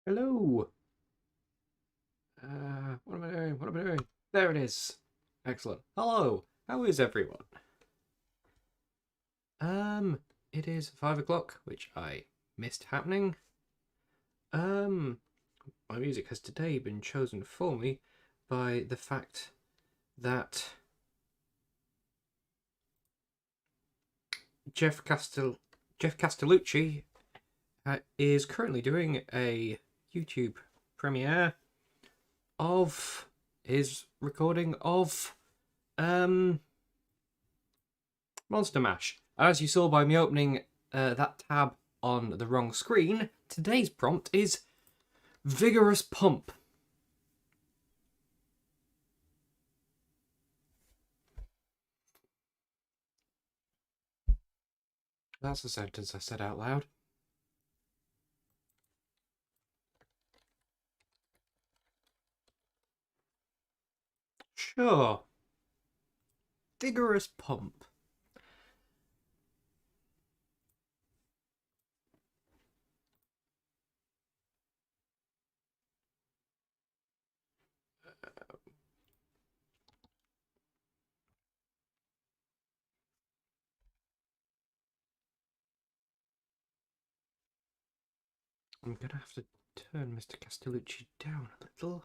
Hello. What am I doing? What am I doing? There it is. Excellent. Hello. How is everyone? Um, it is 5 o'clock, which I missed happening. Um, my music has today been chosen for me by the fact that Jeff Castellucci is currently doing a YouTube premiere of his recording of Monster Mash. As you saw by me opening that tab on the wrong screen, today's prompt is Vigorous Pump. That's the sentence I said out loud. Sure. Vigorous Pump. I'm going to have to turn Mr. Castellucci down a little.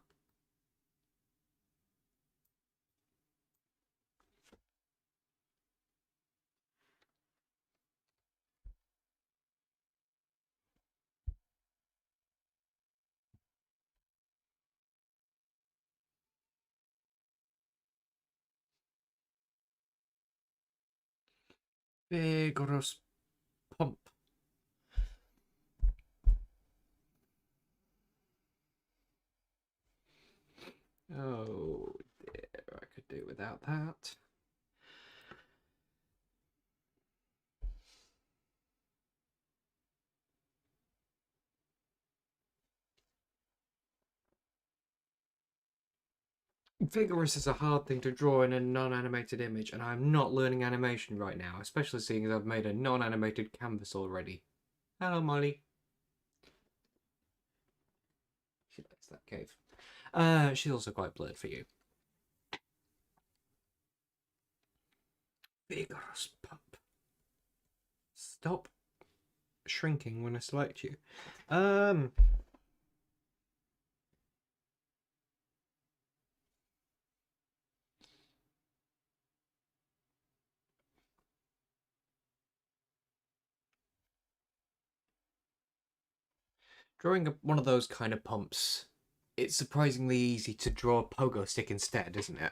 Vigorous Pump. Oh dear, I could do without that. Vigorous is a hard thing to draw in a non-animated image, and I'm not learning animation right now, especially seeing as I've made a non-animated canvas already. Hello, Molly. She likes that cave. She's also quite blurred for you. Vigorous Pump. Stop shrinking when I select you. Drawing one of those kind of pumps, it's surprisingly easy to draw a pogo stick instead, isn't it?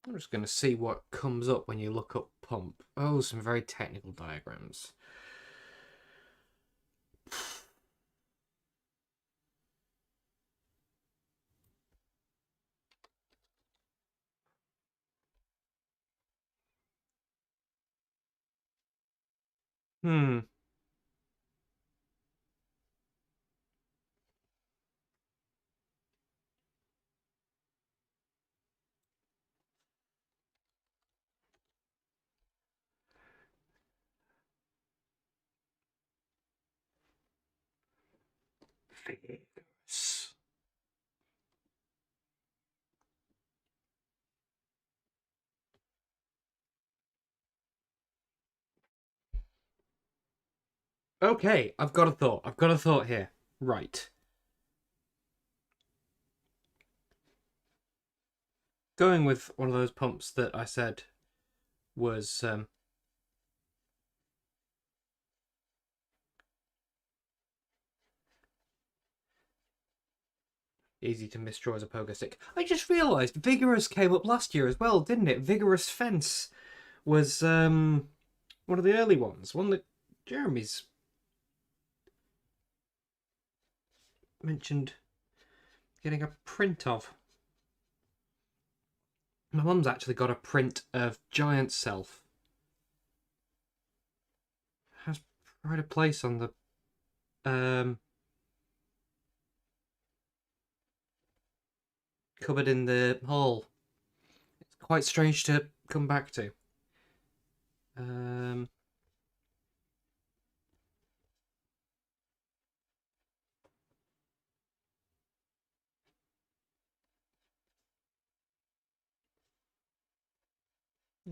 I'm just going to see what comes up when you look up pump. Oh, some very technical diagrams. Hmm. Vigorous. Okay, I've got a thought. I've got a thought here. Right. Going with one of those pumps that I said was easy to misdraw as a pogo stick. I just realised Vigorous came up last year as well, didn't it? Vigorous Fence was one of the early ones, one that Jeremy's mentioned getting a print of. My mum's actually got a print of Giant Self. Has pride of place on the cupboard in the hall. It's quite strange to come back to.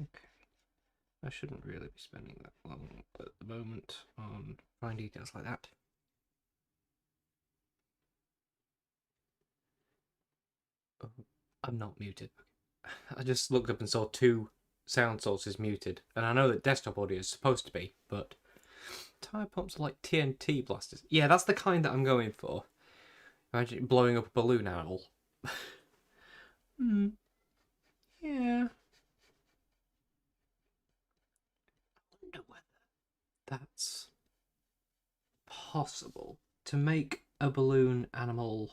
Okay. I shouldn't really be spending that long at the moment on fine details like that. Oh, I'm not muted. I just looked up and saw 2 sound sources muted, and I know that desktop audio is supposed to be, but tire pumps are like TNT blasters. Yeah, that's the kind that I'm going for. Imagine blowing up a balloon owl. Yeah. I wonder whether that's possible to make a balloon animal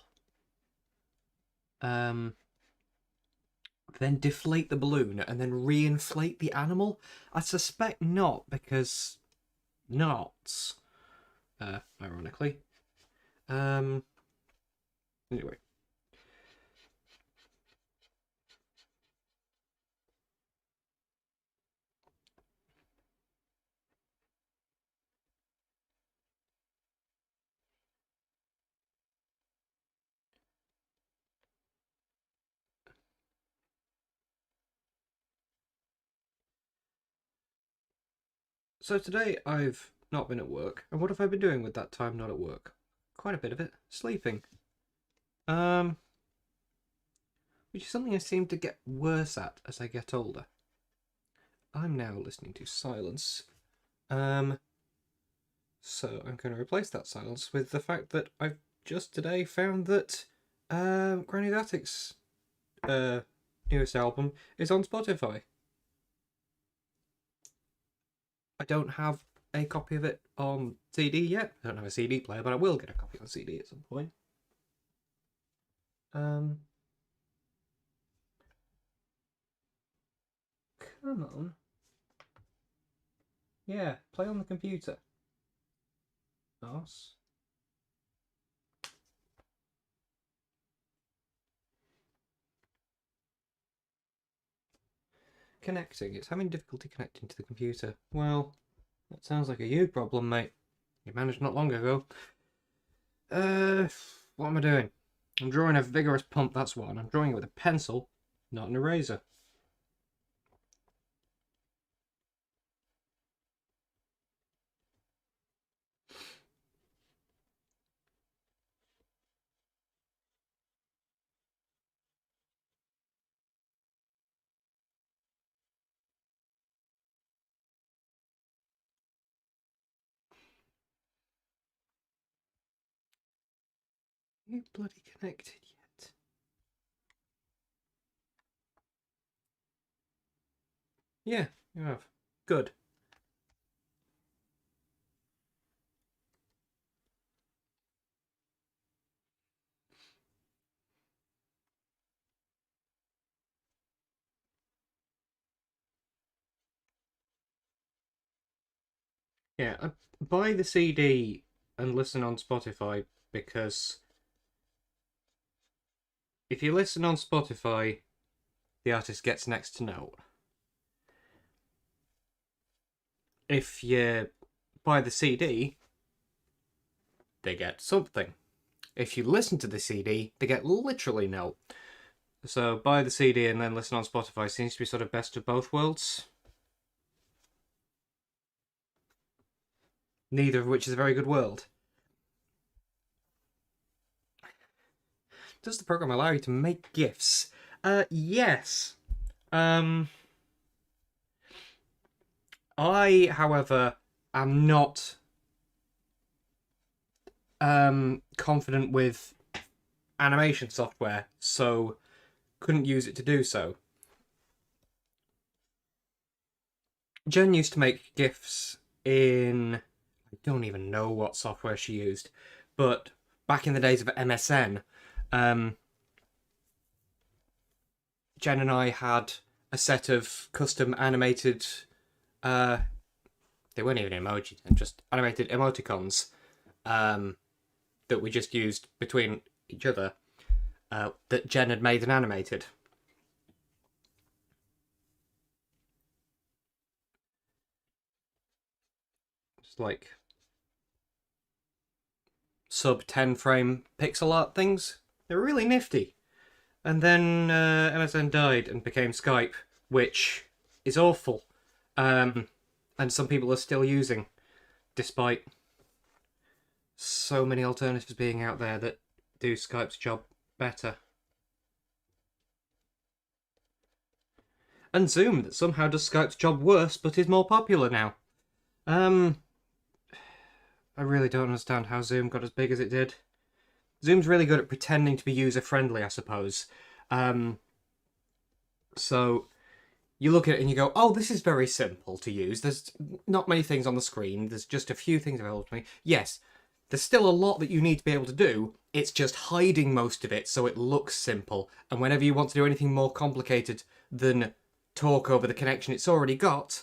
then deflate the balloon and then reinflate the animal. I suspect not, because knots, ironically. Anyway. So today I've not been at work, and what have I been doing with that time not at work? Quite a bit of it. Sleeping. Which is something I seem to get worse at as I get older. I'm now listening to silence. So I'm going to replace that silence with the fact that I've just today found that Granny Attic's newest album is on Spotify. I don't have a copy of it on CD yet. I don't have a CD player, but I will get a copy on CD at some point. Come on. Yeah, play on the computer. Nice. Connecting. It's having difficulty connecting to the computer. Well, that sounds like a you problem, mate. You managed not long ago. What am I doing? I'm drawing a Vigorous Pump, that's what. And I'm drawing it with a pencil, not an eraser. Are you bloody connected yet? Yeah, you have. Good. Yeah, I buy the CD and listen on Spotify, because if you listen on Spotify, the artist gets next to no. If you buy the CD, they get something. If you listen to the CD, they get literally no. So buy the CD and then listen on Spotify seems to be sort of best of both worlds. Neither of which is a very good world. Does the program allow you to make GIFs? Yes. I, however, am not confident with animation software, so couldn't use it to do so. Jen used to make GIFs in... I don't even know what software she used, but back in the days of MSN, Jen and I had a set of custom animated... they weren't even emojis, just animated emoticons that we just used between each other that Jen had made and animated. Just like sub 10 frame pixel art things. They were really nifty. And then MSN died and became Skype, which is awful. And some people are still using, despite so many alternatives being out there that do Skype's job better. And Zoom, that somehow does Skype's job worse, but is more popular now. I really don't understand how Zoom got as big as it did. Zoom's really good at pretending to be user-friendly, I suppose. So you look at it and you go, oh, this is very simple to use. There's not many things on the screen. There's just a few things available to me. Yes, there's still a lot that you need to be able to do. It's just hiding most of it so it looks simple. And whenever you want to do anything more complicated than talk over the connection it's already got,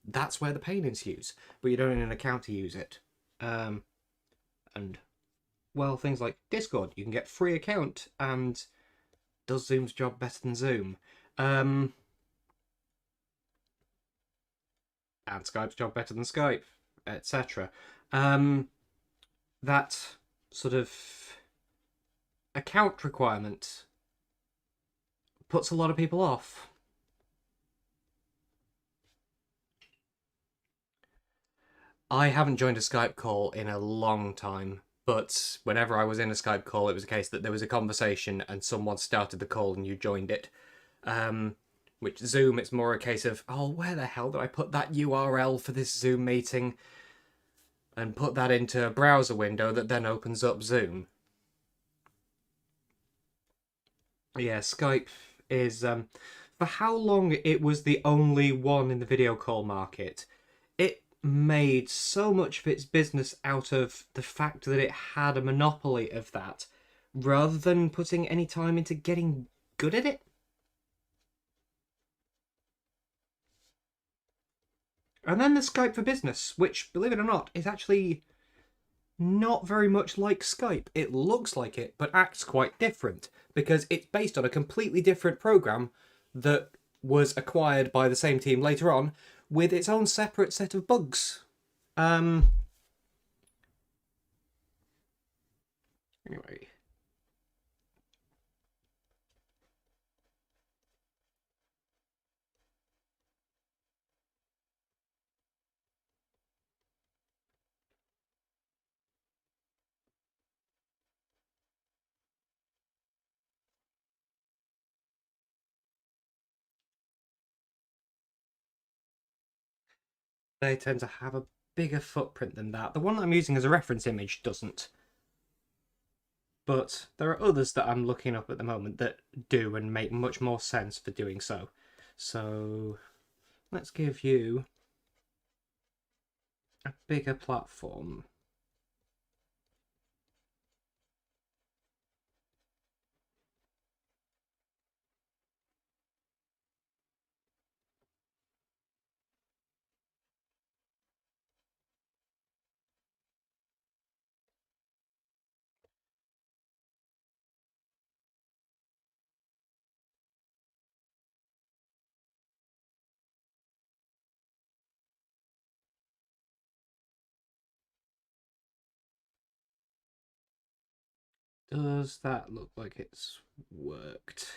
that's where the pain ensues. But you don't need an account to use it. And, well, things like Discord, you can get a free account, and does Zoom's job better than Zoom? And Skype's job better than Skype, etc. That sort of account requirement puts a lot of people off. I haven't joined a Skype call in a long time, but whenever I was in a Skype call, it was a case that there was a conversation and someone started the call and you joined it. Which Zoom, it's more a case of, oh, where the hell did I put that URL for this Zoom meeting? And put that into a browser window that then opens up Zoom. Yeah, Skype is, for how long it was the only one in the video call market, it made so much of its business out of the fact that it had a monopoly of that, rather than putting any time into getting good at it. And then there's Skype for Business, which, believe it or not, is actually not very much like Skype. It looks like it, but acts quite different, because it's based on a completely different program that was acquired by the same team later on, with its own separate set of bugs. Anyway. They tend to have a bigger footprint than that. The one I'm using as a reference image doesn't. But there are others that I'm looking up at the moment that do and make much more sense for doing so. So let's give you a bigger platform. Does that look like it's worked?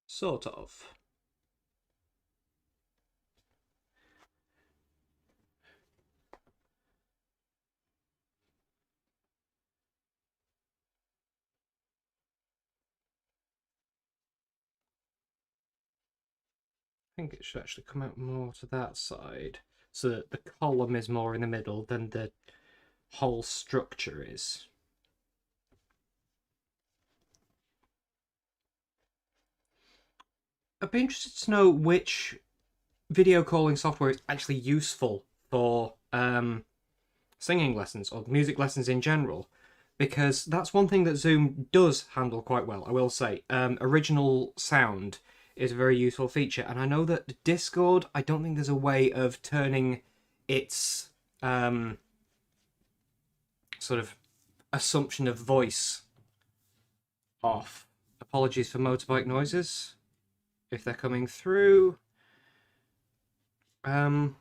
Sort of. I think it should actually come out more to that side, so that the column is more in the middle than the whole structure is. I'd be interested to know which video calling software is actually useful for singing lessons or music lessons in general, because that's one thing that Zoom does handle quite well, I will say. Original sound is a very useful feature, and I know that Discord, I don't think there's a way of turning its sort of assumption of voice off. Apologies for motorbike noises if they're coming through. Um,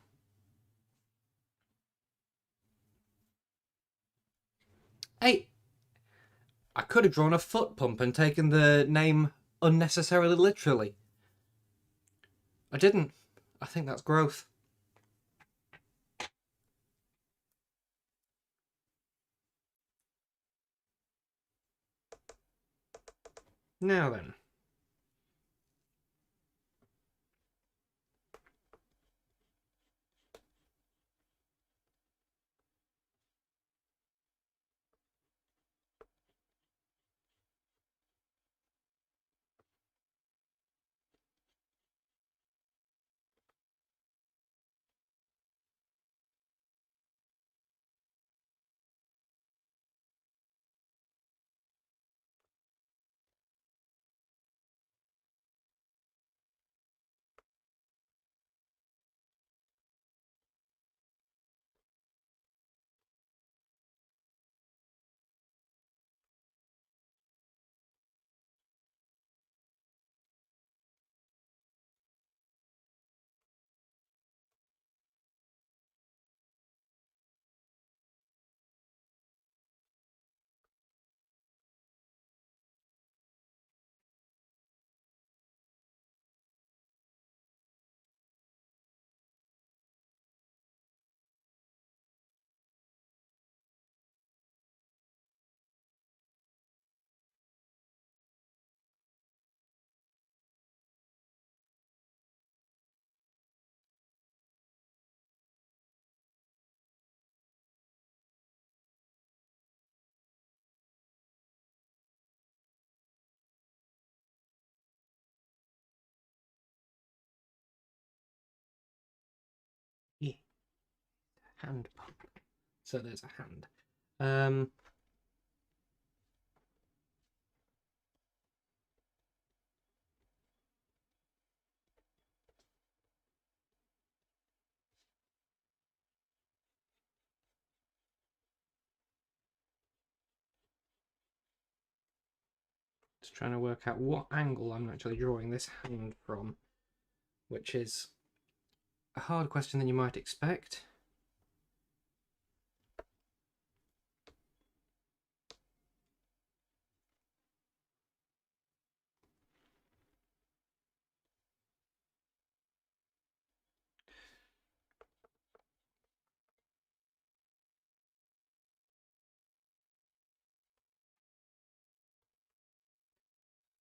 hey, I could have drawn a foot pump and taken the name unnecessarily literally. I didn't. I think that's growth. Now then. Yeah. Hand pump. So there's a hand. Just trying to work out what angle I'm actually drawing this hand from, which is a hard question than you might expect.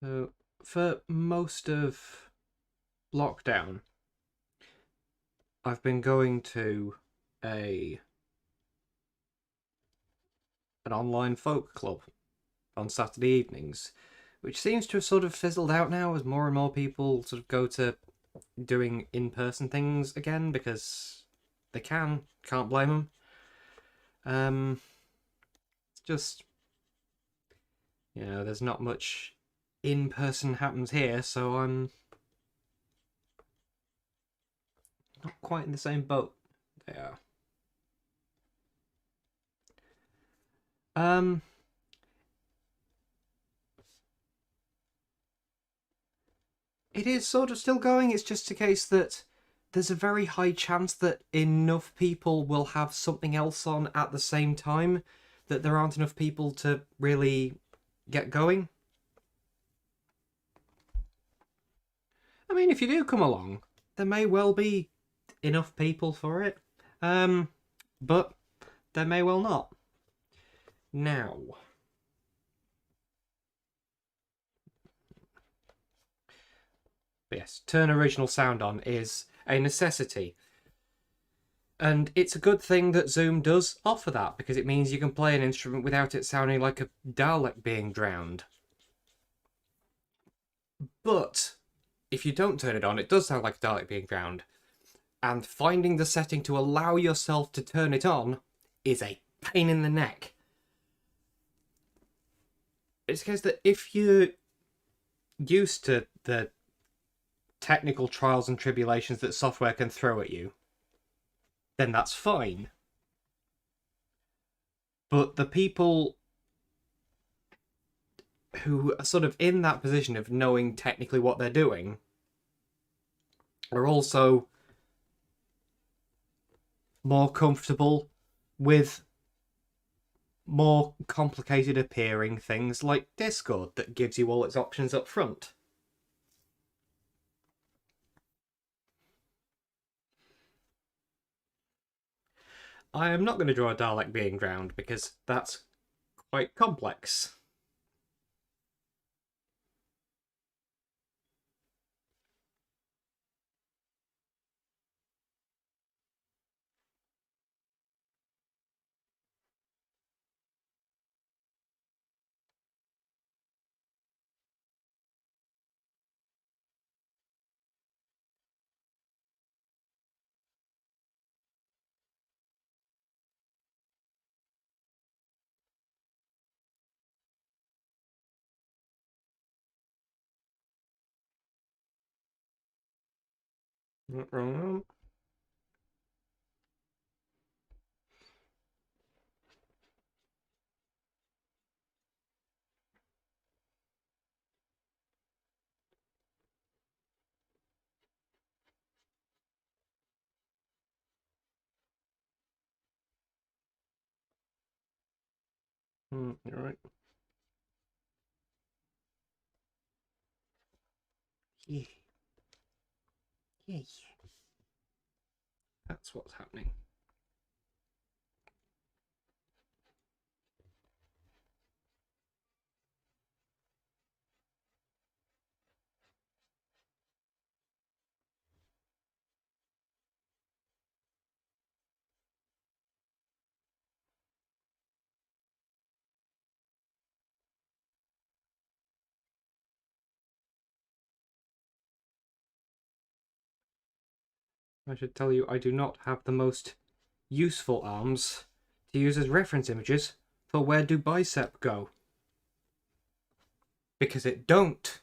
So for most of lockdown, I've been going to an online folk club on Saturday evenings, which seems to have sort of fizzled out now as more and more people sort of go to doing in-person things again because they can't blame them. It's just, there's not much in-person happens here, so I'm not quite in the same boat they are. It is sort of still going. It's just a case that there's a very high chance that enough people will have something else on at the same time that there aren't enough people to really get going. I mean, if you do come along, there may well be enough people for it. But there may well not. Now, yes, turn original sound on is a necessity. And it's a good thing that Zoom does offer that, because it means you can play an instrument without it sounding like a Dalek being drowned. But if you don't turn it on, it does sound like a Dalek being drowned. And finding the setting to allow yourself to turn it on is a pain in the neck. It's because that if you're used to the technical trials and tribulations that software can throw at you, then that's fine. But the people who are sort of in that position of knowing technically what they're doing are also more comfortable with more complicated appearing things like Discord that gives you all its options up front. I am not going to draw a Dalek being drowned because that's quite complex. Not wrong. You're right. Yeah. Yeah. That's what's happening. I should tell you, I do not have the most useful arms to use as reference images for where do bicep go. Because it don't.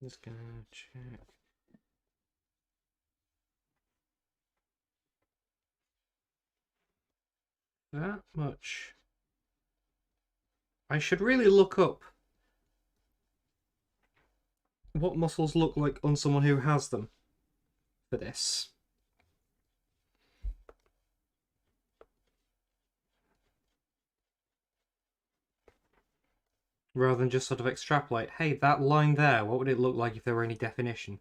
Just gonna check that much. I should really look up what muscles look like on someone who has them for this. Rather than just sort of extrapolate, hey, that line there, what would it look like if there were any definition?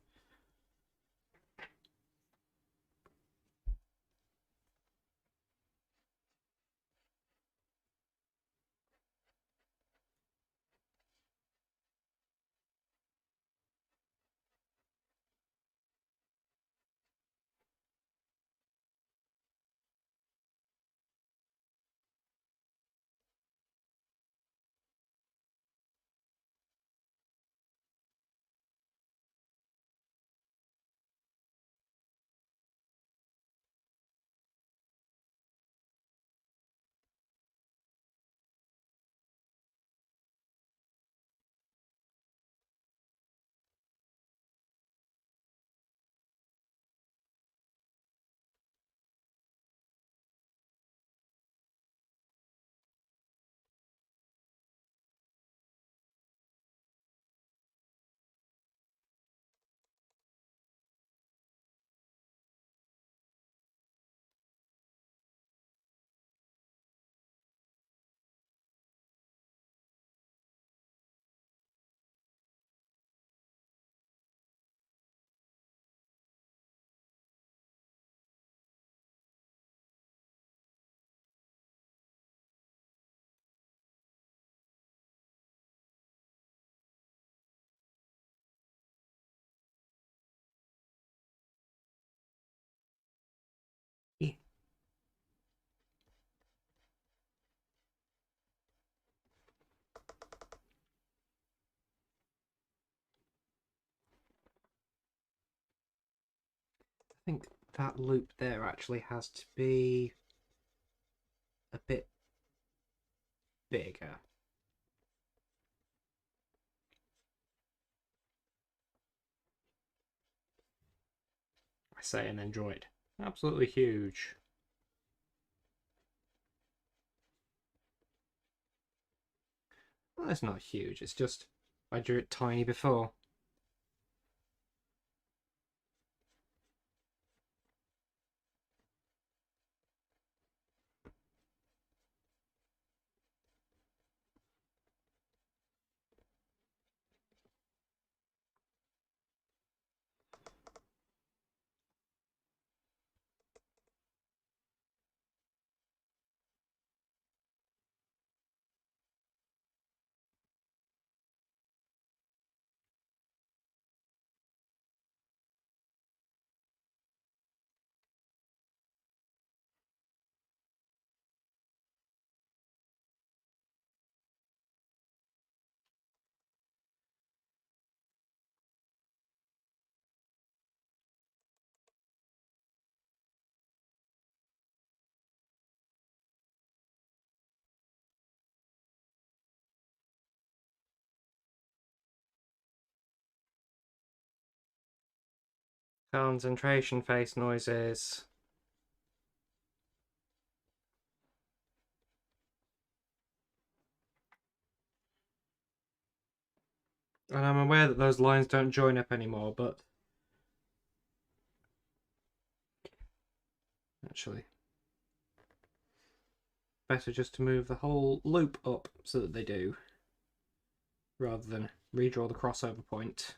think that loop there actually has to be a bit bigger. I say and enjoy it. Absolutely huge. Well, it's not huge, it's just I drew it tiny before. Concentration face noises. And I'm aware that those lines don't join up anymore, but actually, better just to move the whole loop up so that they do, rather than redraw the crossover point.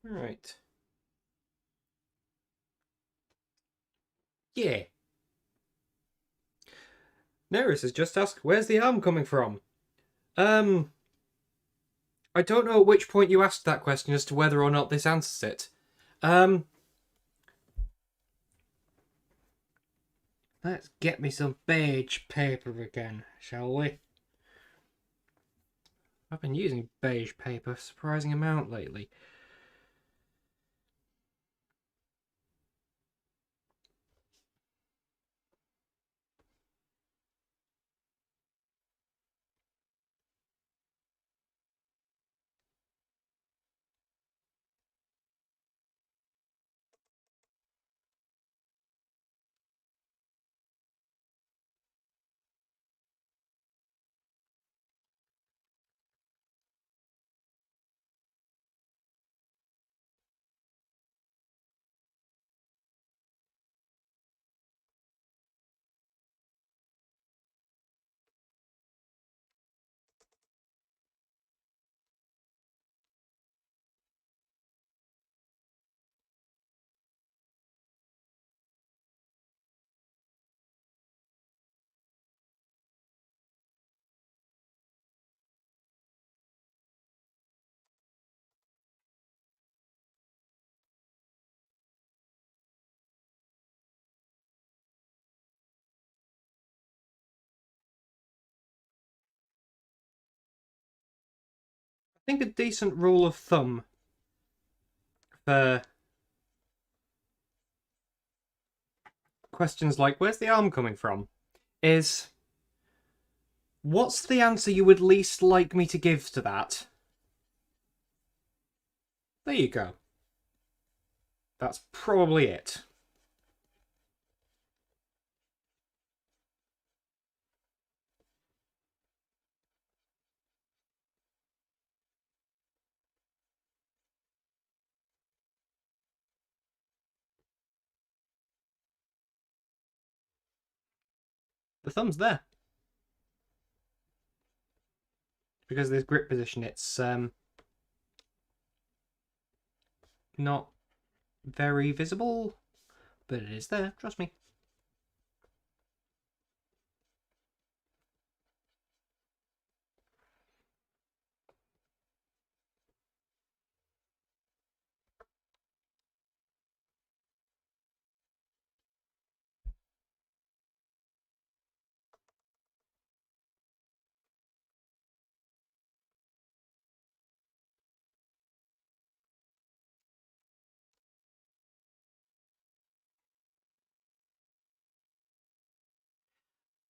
Right. Yeah. Neris has just asked, where's the arm coming from? I don't know at which point you asked that question as to whether or not this answers it. Let's get me some beige paper again, shall we? I've been using beige paper a surprising amount lately. I think a decent rule of thumb for questions like, where's the arm coming from, is, what's the answer you would least like me to give to that? There you go. That's probably it. the thumb's there. Because of this grip position, it's not very visible, but it is there, trust me.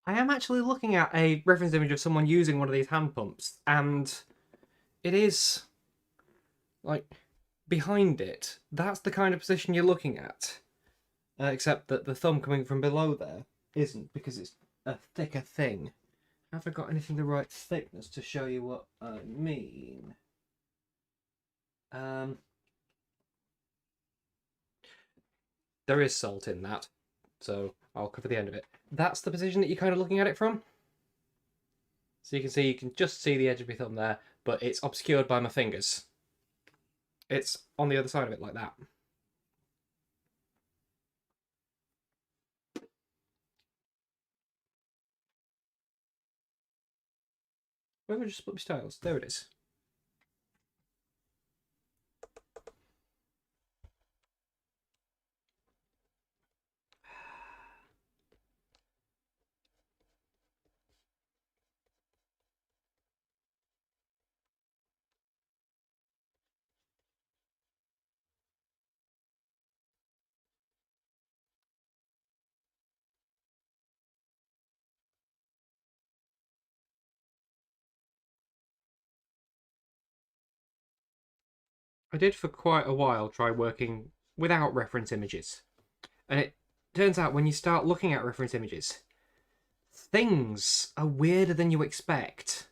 I am actually looking at a reference image of someone using one of these hand pumps, and it is, like, behind it. That's the kind of position you're looking at. Except that the thumb coming from below there isn't, because it's a thicker thing. Have I got anything the right thickness to show you what I mean? There is salt in that, so I'll cover the end of it. That's the position that you're kind of looking at it from. So you can just see the edge of my thumb there, but it's obscured by my fingers. It's on the other side of it like that. Where have I just split my styles? There it is. I did for quite a while try working without reference images. And it turns out when you start looking at reference images, things are weirder than you expect.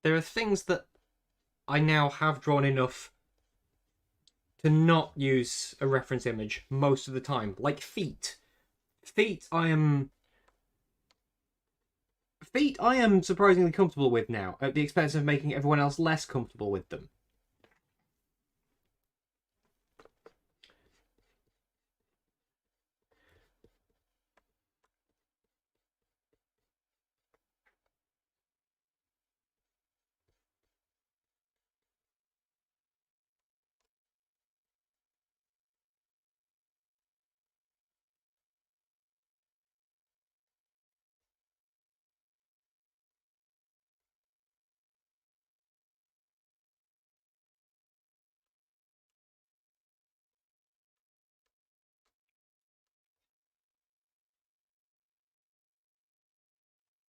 There are things that I now have drawn enough to not use a reference image most of the time, like feet. Feet I am surprisingly comfortable with now, at the expense of making everyone else less comfortable with them.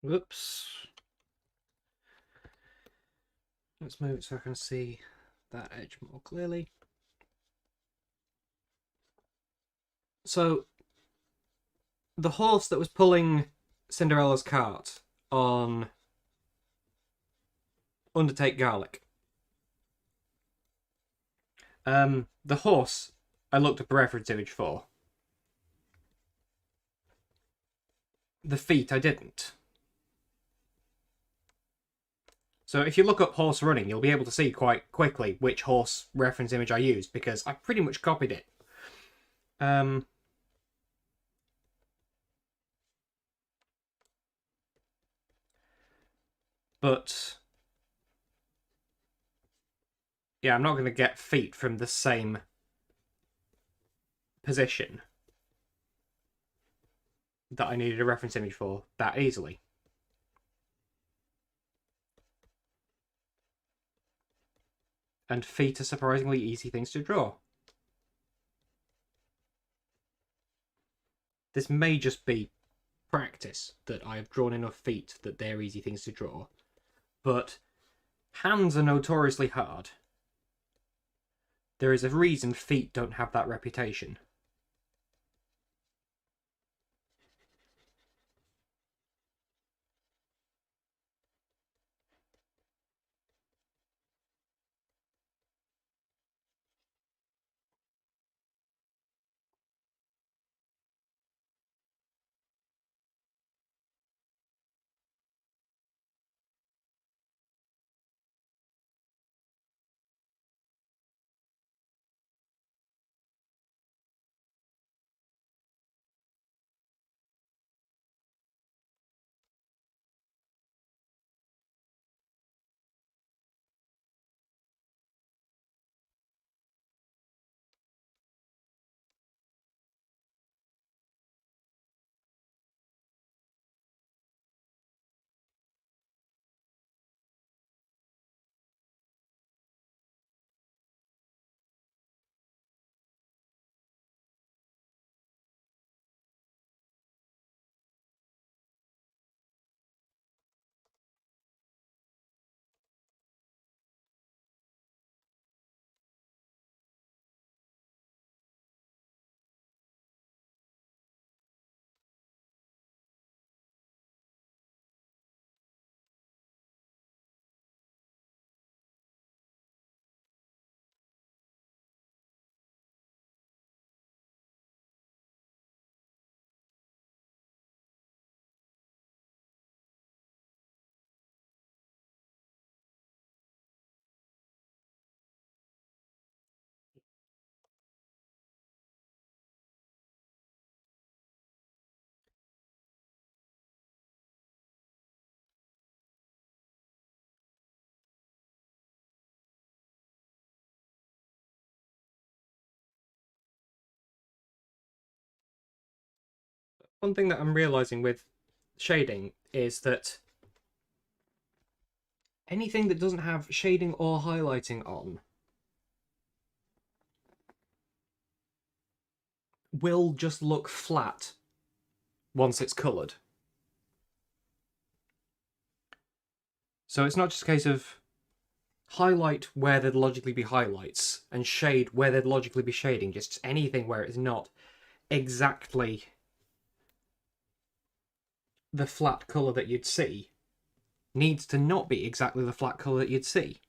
Whoops. Let's move it so I can see that edge more clearly. So, the horse that was pulling Cinderella's cart on Undertake Garlic. The horse I looked up a reference image for. The feet I didn't. So if you look up horse running, you'll be able to see quite quickly which horse reference image I used, because I pretty much copied it. But yeah, I'm not going to get feet from the same position that I needed a reference image for that easily. And feet are surprisingly easy things to draw. This may just be practice, that I have drawn enough feet that they're easy things to draw. But hands are notoriously hard. There is a reason feet don't have that reputation. one thing that I'm realizing with shading is that anything that doesn't have shading or highlighting on will just look flat once it's coloured. So it's not just a case of highlight where there'd logically be highlights and shade where there'd logically be shading, just anything where it's not exactly the flat colour that you'd see needs to not be exactly the flat colour that you'd see.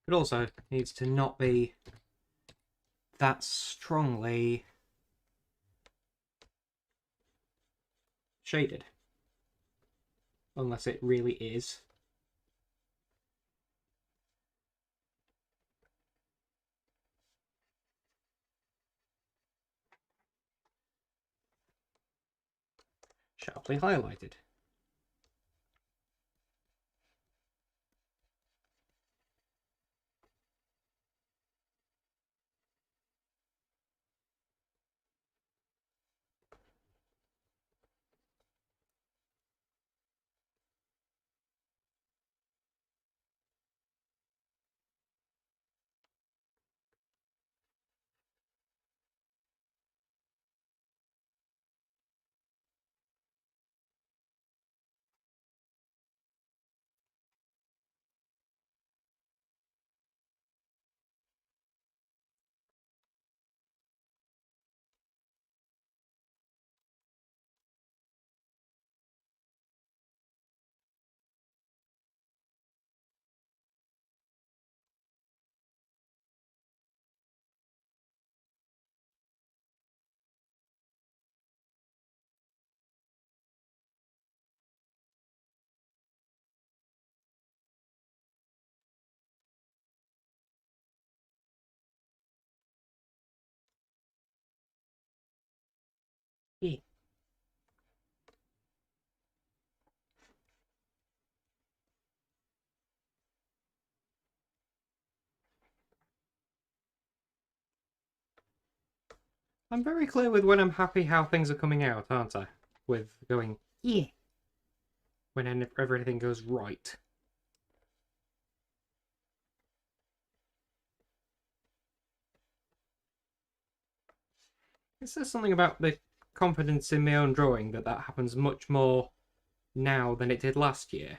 It also needs to not be that strongly shaded, unless it really is. Sharply highlighted. Yeah. I'm very clear with when I'm happy how things are coming out, aren't I? With going, yeah, when everything goes right. It says something about the confidence in my own drawing that happens much more now than it did last year.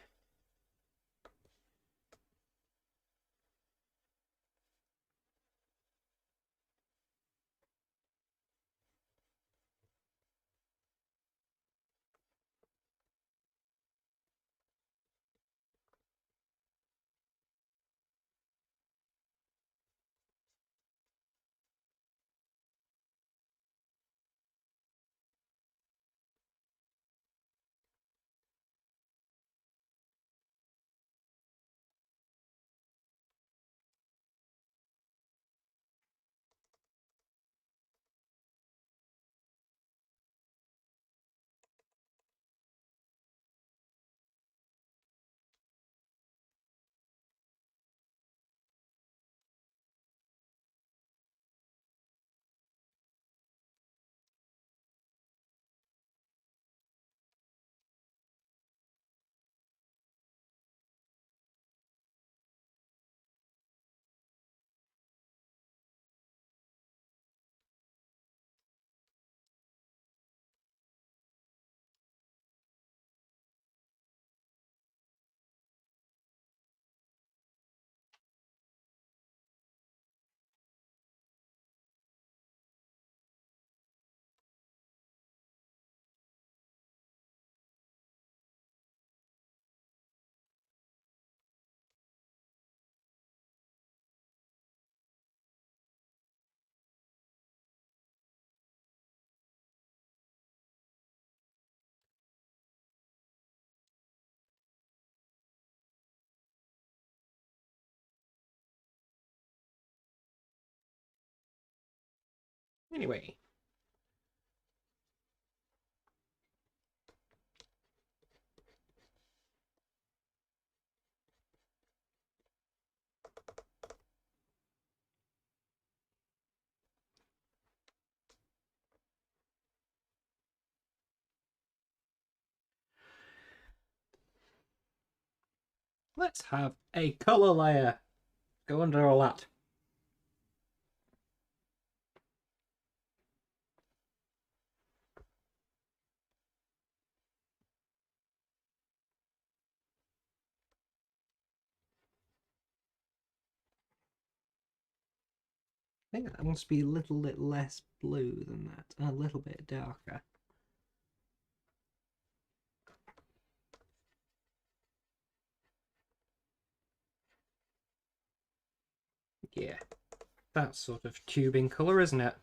Anyway, Let's have a colour layer. Go under all that. I think that must be a little bit less blue than that, a little bit darker. Yeah, that's sort of tubing colour, isn't it?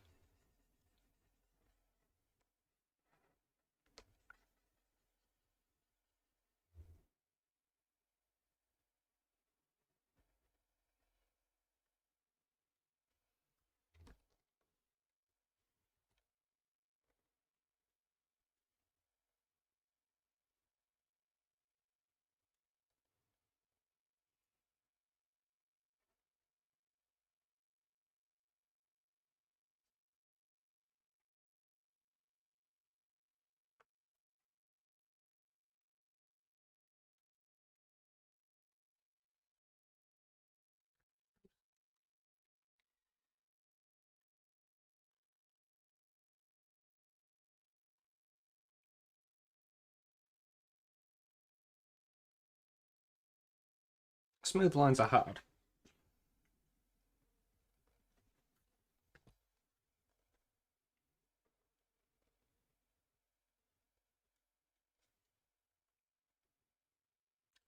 Smooth lines are hard.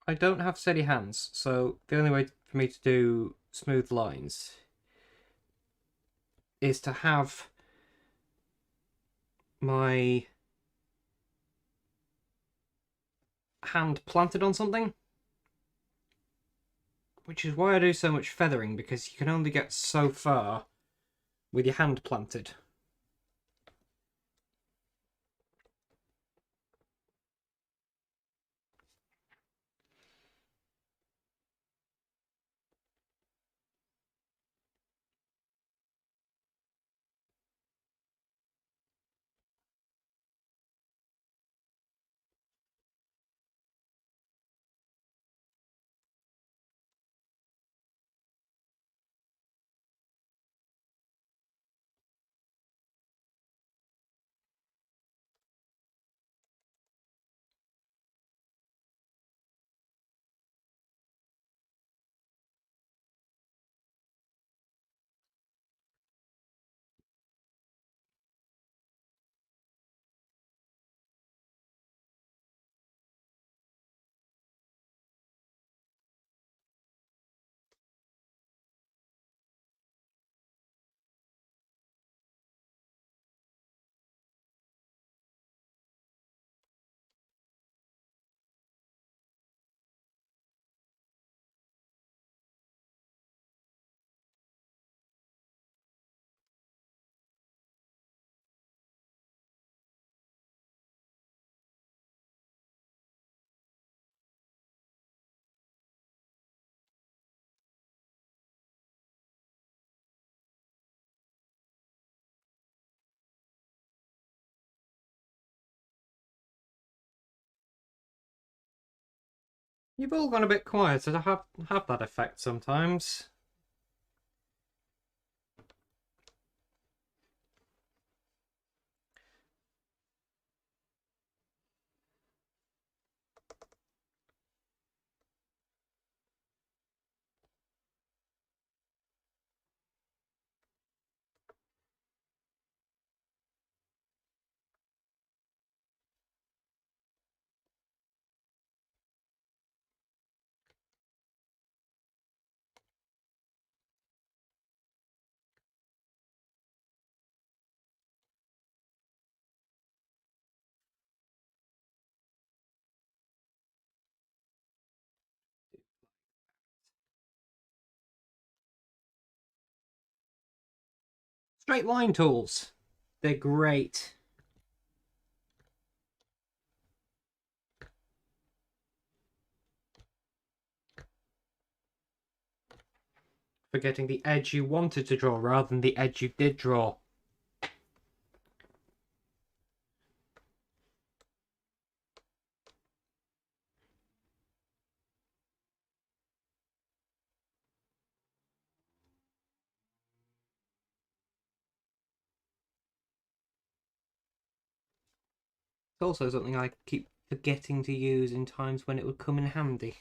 I don't have steady hands, so the only way for me to do smooth lines is to have my hand planted on something, which is why I do so much feathering, because you can only get so far with your hand planted. You've all gone a bit quiet, so I have that effect sometimes. Straight line tools. They're great. For getting the edge you wanted to draw rather than the edge you did draw. It's also something I keep forgetting to use in times when it would come in handy.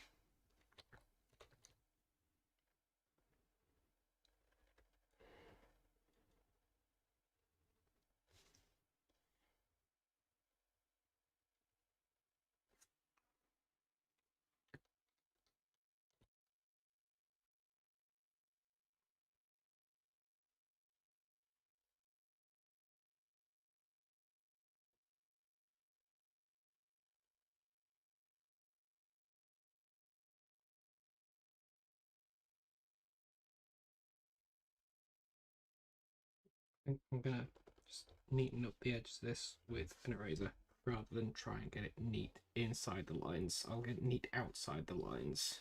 I think I'm gonna just neaten up the edges of this with an eraser rather than try and get it neat inside the lines. I'll get it neat outside the lines.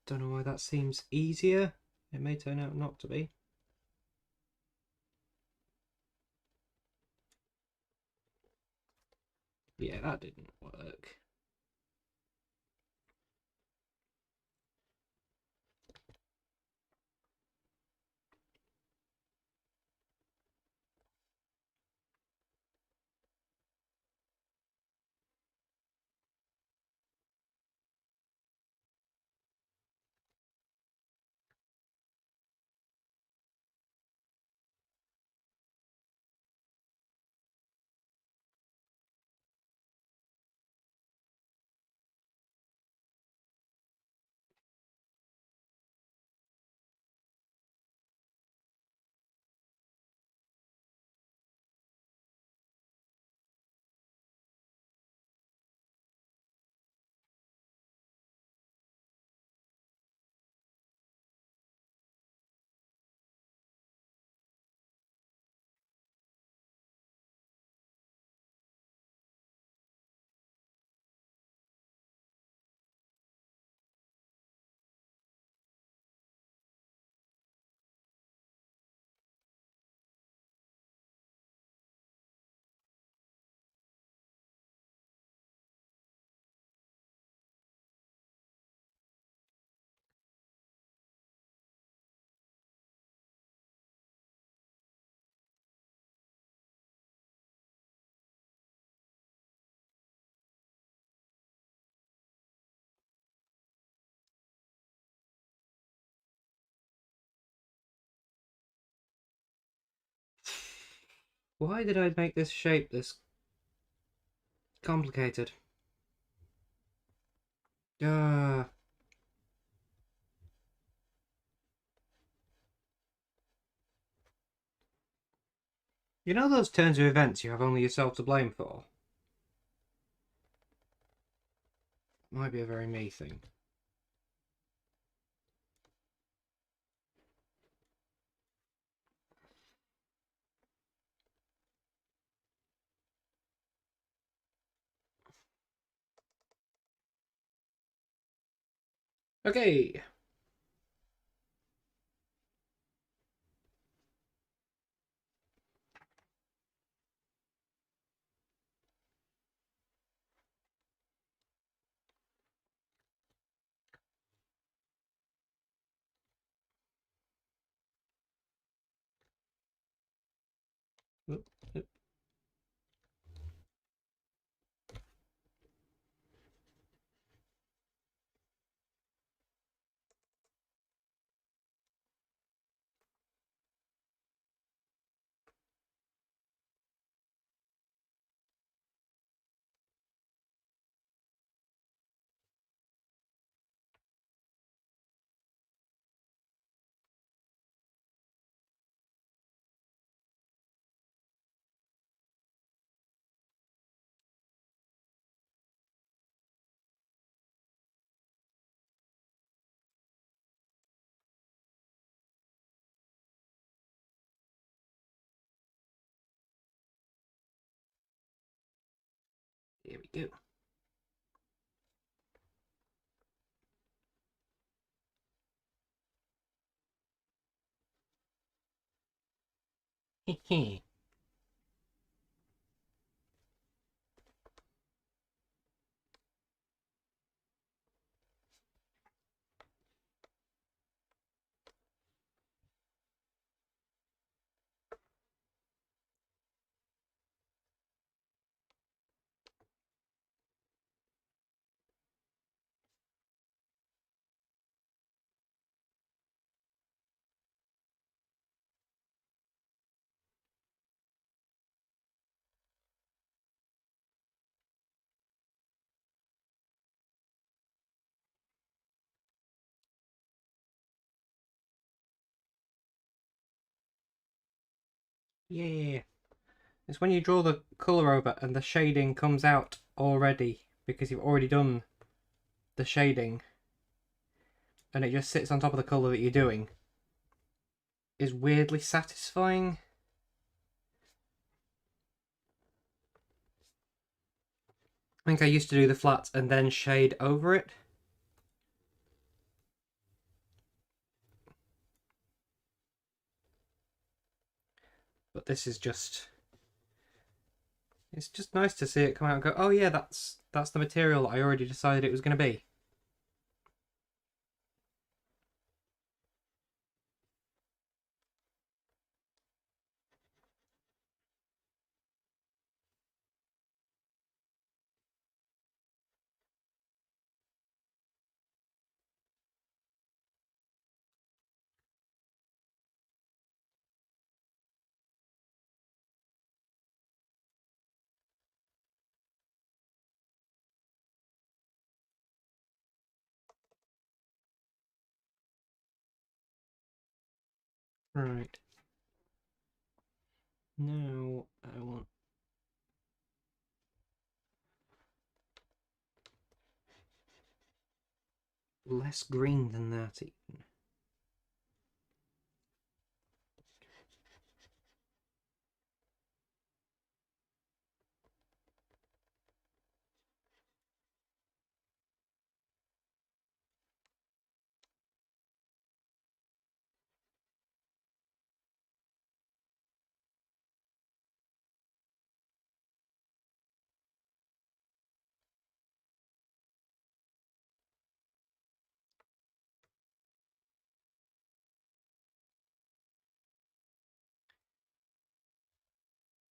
Don't know why that seems easier. It may turn out not to be. Yeah, that didn't work. Why did I make this shape this complicated? Uh, you know those turns of events you have only yourself to blame for? Might be a very me thing. Okay. Oop, oop. Here we go. Hehe. Yeah. It's when you draw the colour over and the shading comes out already because you've already done the shading and it just sits on top of the colour that you're doing. Is weirdly satisfying. I think I used to do the flats and then shade over it. But this is just... It's just nice to see it come out and go, oh yeah, that's the material that I already decided it was going to be. Right. Now I want less green than that even.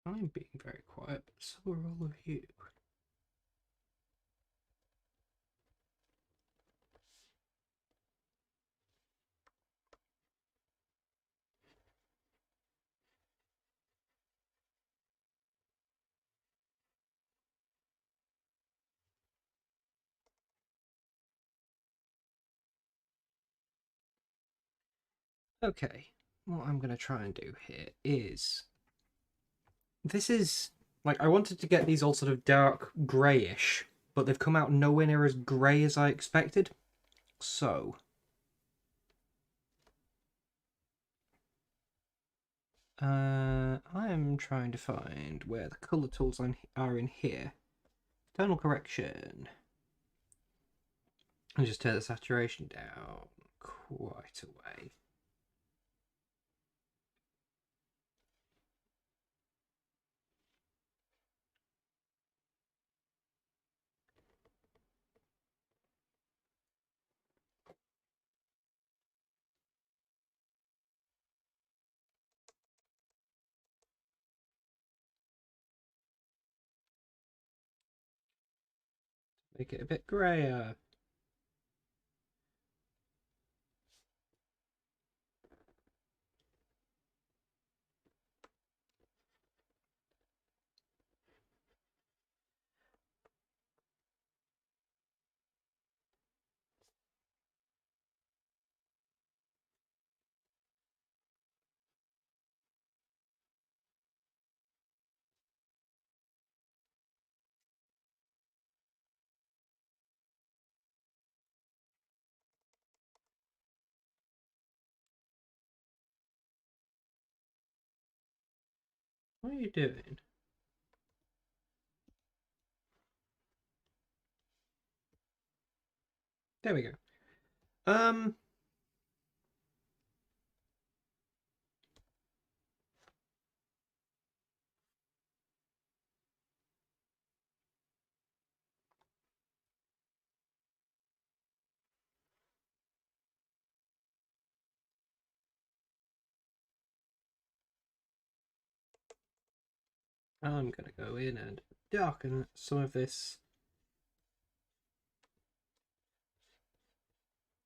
I'm being very quiet, but so are all of you. Okay, what I'm going to try and do here is... This is... Like, I wanted to get these all sort of dark greyish, but they've come out nowhere near as grey as I expected. So... I am trying to find where the colour tools are in here. Tonal correction. And just turn the saturation down quite a way. Make it a bit greyer. What are you doing? There we go. I'm gonna go in and darken some of this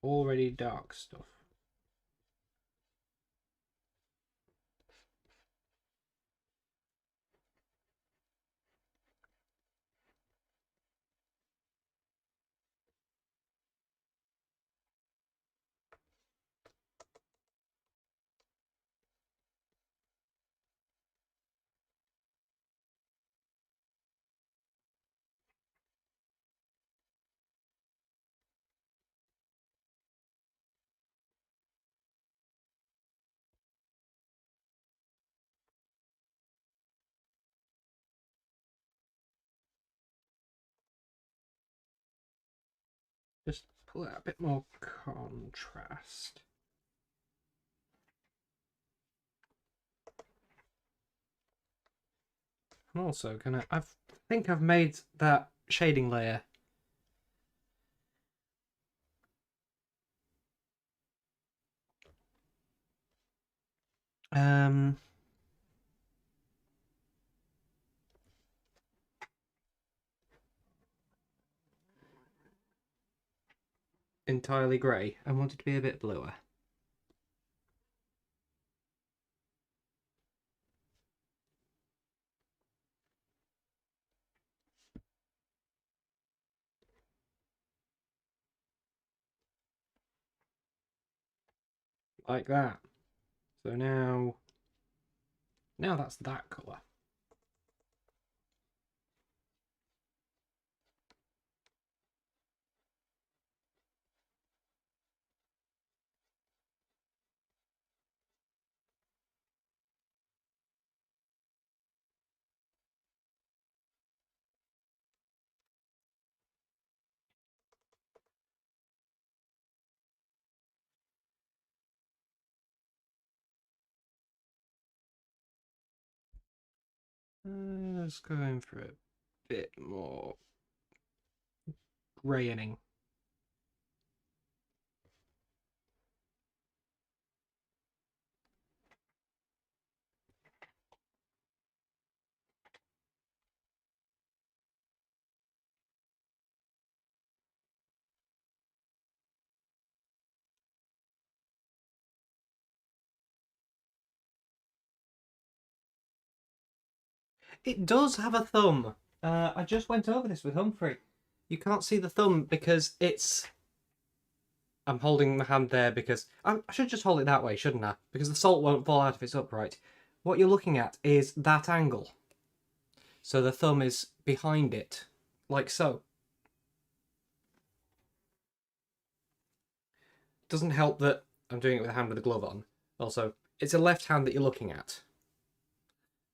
already dark stuff. Just pull out a bit more contrast. I'm also gonna, I think I've made that shading layer entirely grey. I want it to be a bit bluer. Like that. So now that's that colour. Let's go in for a bit more greyening. It does have a thumb. I just went over this with Humphrey. You can't see the thumb because it's... I'm holding my hand there because... I should just hold it that way, shouldn't I? Because the salt won't fall out if it's upright. What you're looking at is that angle. So the thumb is behind it, like so. Doesn't help that I'm doing it with a hand with a glove on. Also, it's a left hand that you're looking at.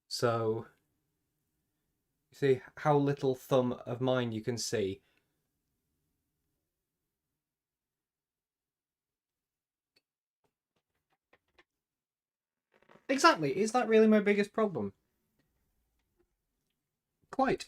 So, you see how little thumb of mine you can see. Exactly, is that really my biggest problem? Quite.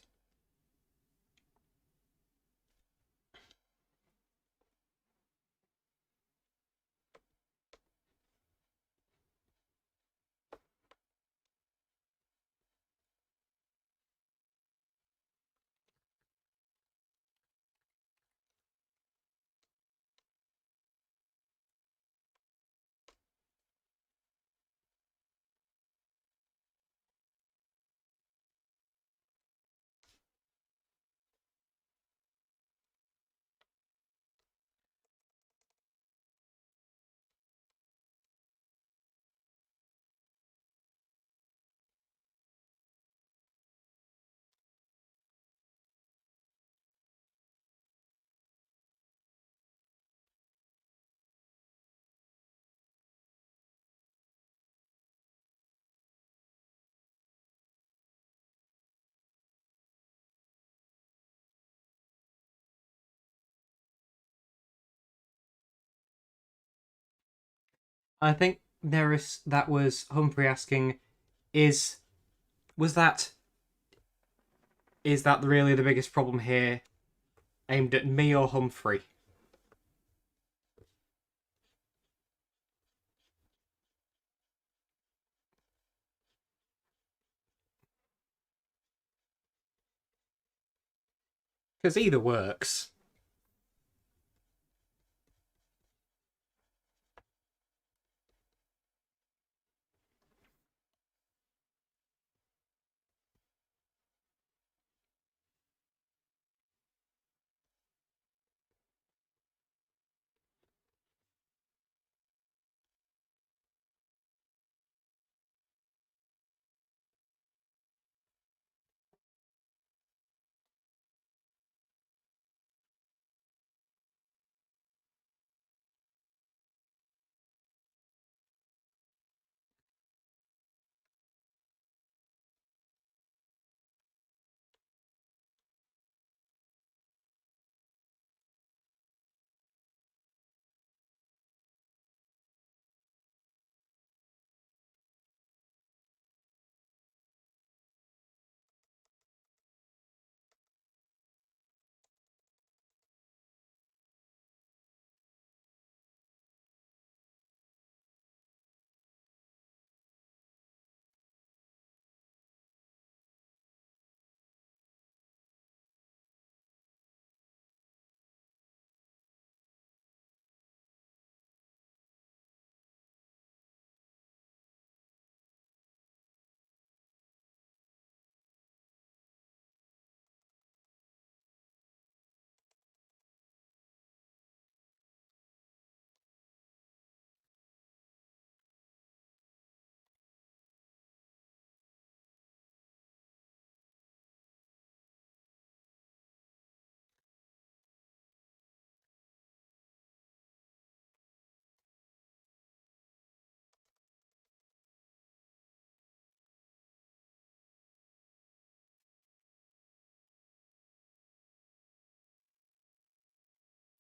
I think that was Humphrey asking, is was that is that really the biggest problem here, aimed at me or Humphrey? Because either works.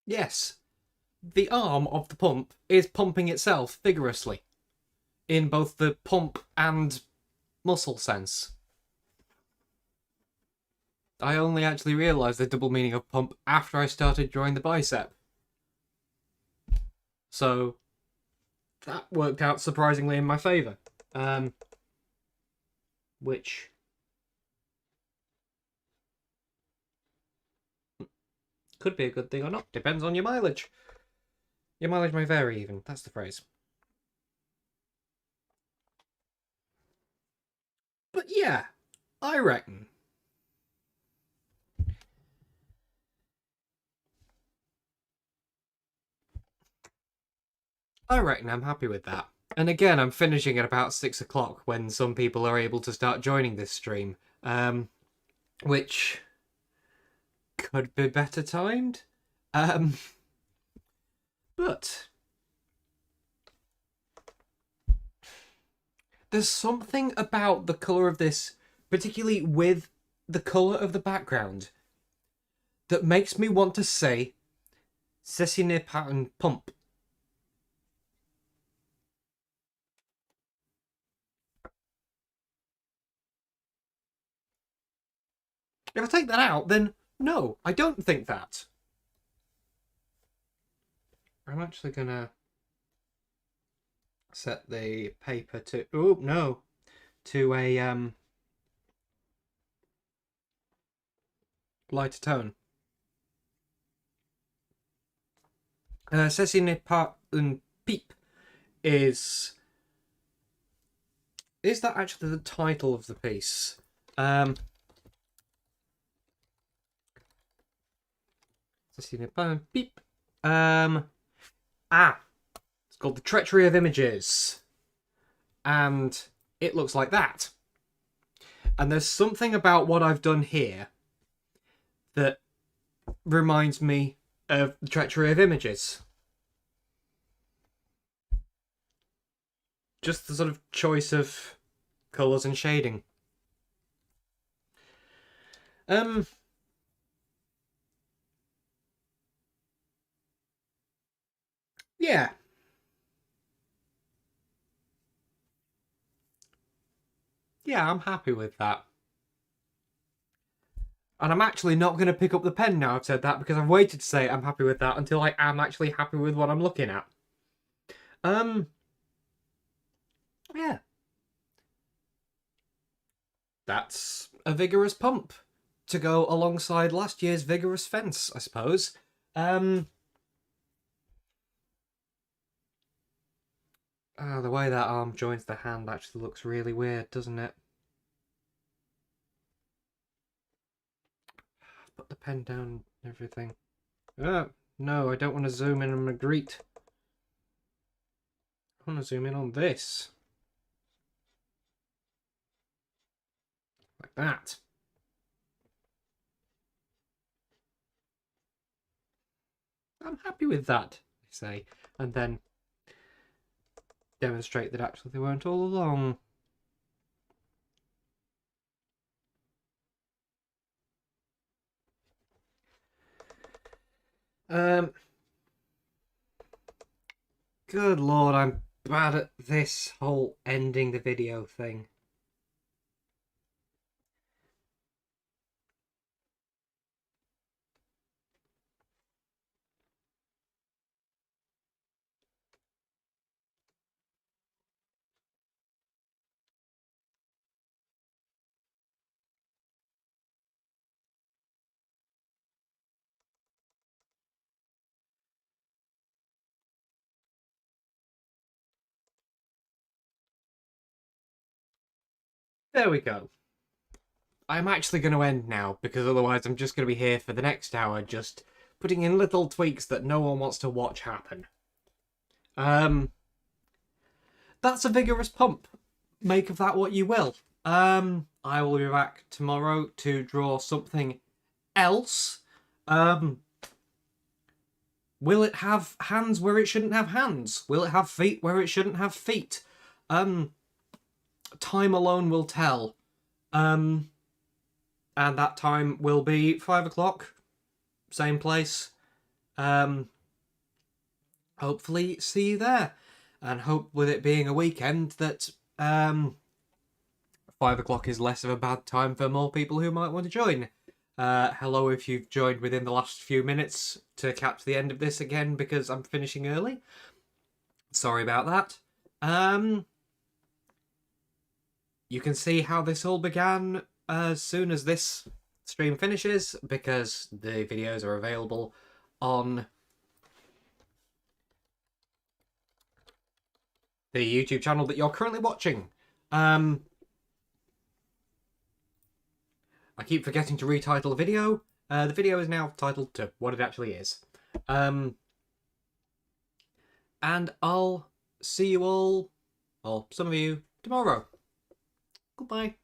Yes, the arm of the pump is pumping itself vigorously in both the pump and muscle sense. I only actually realised the double meaning of pump after I started drawing the bicep. So that worked out surprisingly in my favour. Which could be a good thing or not. Depends on your mileage. Your mileage may vary even. That's the phrase. But yeah, I reckon I'm happy with that. And again, I'm finishing at about 6 o'clock when some people are able to start joining this stream. Which could be better timed. But there's something about the colour of this, particularly with the colour of the background, that makes me want to say Cecine Pattern Pump. If I take that out, then no, I don't think that. I'm actually gonna set the paper to to a lighter tone. Cecine Pattern Peep is that actually the title of the piece? Cecine Pattern Peep. It's called The Treachery of Images. And it looks like that. And there's something about what I've done here that reminds me of The Treachery of Images. Just the sort of choice of colours and shading. Yeah. Yeah, I'm happy with that. And I'm actually not going to pick up the pen now I've said that, because I've waited to say I'm happy with that until I am actually happy with what I'm looking at. Yeah. That's a vigorous pump to go alongside last year's vigorous fence, I suppose. The way that arm joins the hand actually looks really weird, doesn't it? Put the pen down and everything. No, I don't want to zoom in on Magritte. I want to zoom in on this. Like that. I'm happy with that, I say. And then demonstrate that actually they weren't all along. Good lord, I'm bad at this whole ending the video thing. There we go. I'm actually going to end now, because otherwise I'm just going to be here for the next hour just putting in little tweaks that no one wants to watch happen. That's a vigorous pump. Make of that what you will. I will be back tomorrow to draw something else. Will it have hands where it shouldn't have hands? Will it have feet where it shouldn't have feet? Time alone will tell. And that time will be 5 o'clock. Same place. Hopefully see you there, and hope with it being a weekend that 5 o'clock is less of a bad time for more people who might want to join. Hello if you've joined within the last few minutes to catch the end of this again because I'm finishing early. Sorry about that. You can see how this all began as soon as this stream finishes, because the videos are available on the YouTube channel that you're currently watching. I keep forgetting to retitle the video. The video is now titled to what it actually is. And I'll see you all, or some of you, tomorrow. Goodbye.